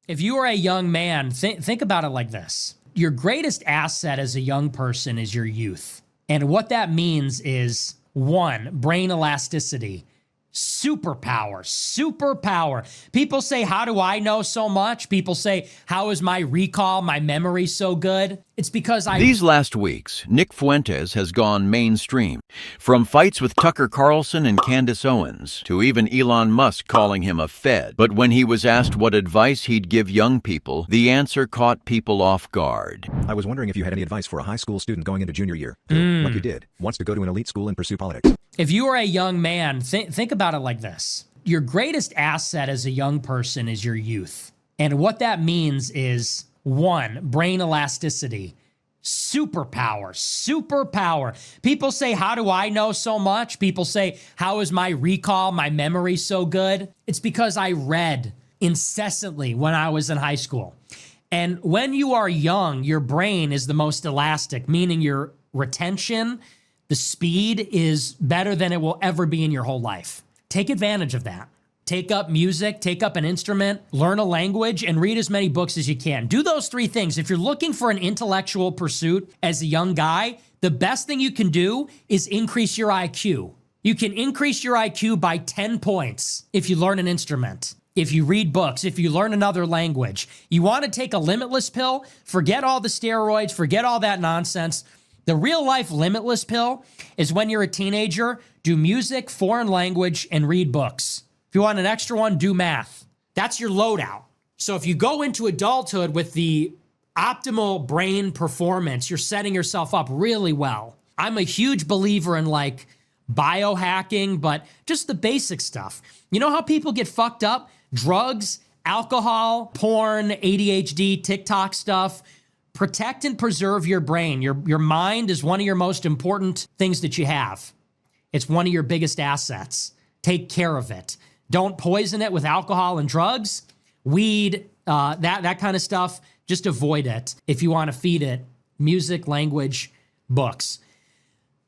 If you are a young man, think about it like this. Your greatest asset as a young person is your youth. And what that means is, one, brain elasticity. Superpower. People say, how do I know so much? People say, how is my recall, my memory so good? It's because These last weeks, Nick Fuentes has gone mainstream. From fights with Tucker Carlson and Candace Owens, to even Elon Musk calling him a Fed. But when he was asked what advice he'd give young people, the answer caught people off guard. I was wondering if you had any advice for a high school student going into junior year, who, like you did, wants to go to an elite school and pursue politics. If you are a young man, think about it like this. Your greatest asset as a young person is your youth. And what that means is, one, brain elasticity. Superpower. People say, how do I know so much? People say, how is my recall, my memory so good? It's because I read incessantly when I was in high school. And when you are young, your brain is the most elastic, meaning your retention, the speed is better than it will ever be in your whole life. Take advantage of that. Take up music, take up an instrument, learn a language, and read as many books as you can. Do those three things. If you're looking for an intellectual pursuit as a young guy, the best thing you can do is increase your IQ. You can increase your IQ by 10 points if you learn an instrument, if you read books, if you learn another language. You want to take a limitless pill? Forget all the steroids, forget all that nonsense. The real life limitless pill is when you're a teenager, do music, foreign language, and read books. If you want an extra one, do math. That's your loadout. So if you go into adulthood with the optimal brain performance, you're setting yourself up really well. I'm a huge believer in like biohacking, but just the basic stuff. You know how people get fucked up? Drugs, alcohol, porn, ADHD, TikTok stuff. Protect and preserve your brain. Your mind is one of your most important things that you have. It's one of your biggest assets. Take care of it. Don't poison it with alcohol and drugs, weed, that kind of stuff. Just avoid it. If you want to feed it music, language, books.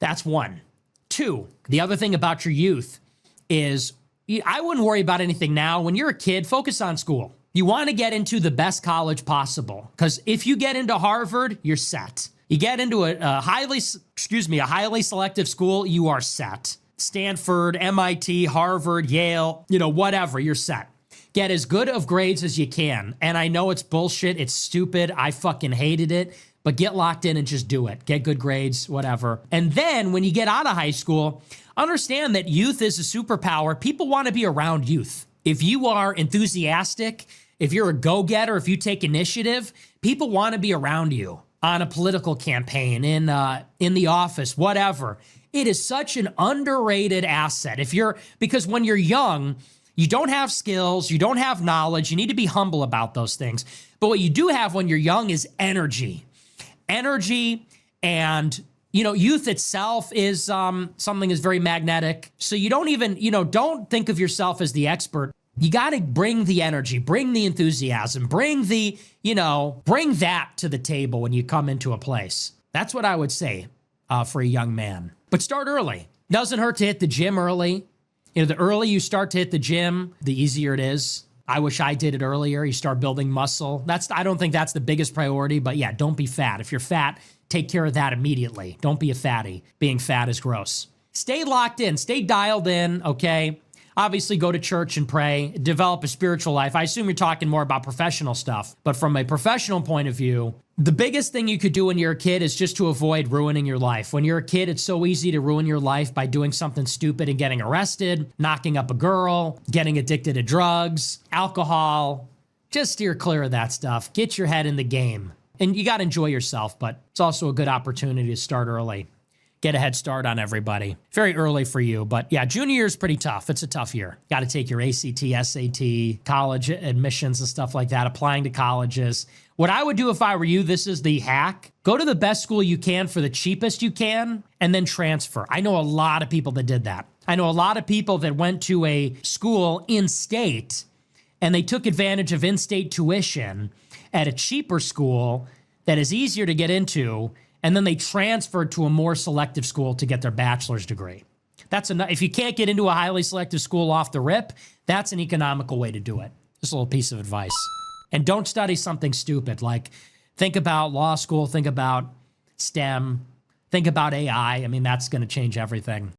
That's one. Two, the other thing about your youth is I wouldn't worry about anything now. When you're a kid, focus on school. You want to get into the best college possible, because if you get into Harvard, you're set. You get into a highly selective school, you are set. Stanford, MIT, Harvard, Yale, whatever, you're set. Get as good of grades as you can. And I know it's bullshit, it's stupid, I fucking hated it, but get locked in and just do it. Get good grades, whatever. And then when you get out of high school, understand that youth is a superpower. People want to be around youth. If you are enthusiastic, if you're a go-getter, if you take initiative, people want to be around you on a political campaign, in the office, whatever. It is such an underrated asset. Because when you're young, you don't have skills, you don't have knowledge, you need to be humble about those things. But what you do have when you're young is energy. Energy, and youth itself is something is very magnetic. So you don't even, don't think of yourself as the expert. You got to bring the energy, bring the enthusiasm, bring that to the table when you come into a place. That's what I would say for a young man. But start early. Doesn't hurt to hit the gym early. The early you start to hit the gym, the easier it is. I wish I did it earlier. You start building muscle. I don't think that's the biggest priority, but yeah, don't be fat. If you're fat, take care of that immediately. Don't be a fatty. Being fat is gross. Stay locked in, stay dialed in, okay? Obviously, go to church and pray, develop a spiritual life. I assume you're talking more about professional stuff, but from a professional point of view, the biggest thing you could do when you're a kid is just to avoid ruining your life. When you're a kid, it's so easy to ruin your life by doing something stupid and getting arrested, knocking up a girl, getting addicted to drugs, alcohol. Just steer clear of that stuff. Get your head in the game. And you got to enjoy yourself, but it's also a good opportunity to start early. Get a head start on everybody. Very early for you, but yeah, junior year is pretty tough. It's a tough year. Got to take your ACT, SAT, college admissions and stuff like that, applying to colleges. What I would do if I were you, this is the hack. Go to the best school you can for the cheapest you can, and then transfer. I know a lot of people that did that. I know a lot of people that went to a school in-state, and they took advantage of in-state tuition at a cheaper school that is easier to get into, and then they transferred to a more selective school to get their bachelor's degree. That's enough. If you can't get into a highly selective school off the rip, that's an economical way to do it. Just a little piece of advice. And don't study something stupid. Like, think about law school, think about STEM, think about AI. I mean, that's going to change everything.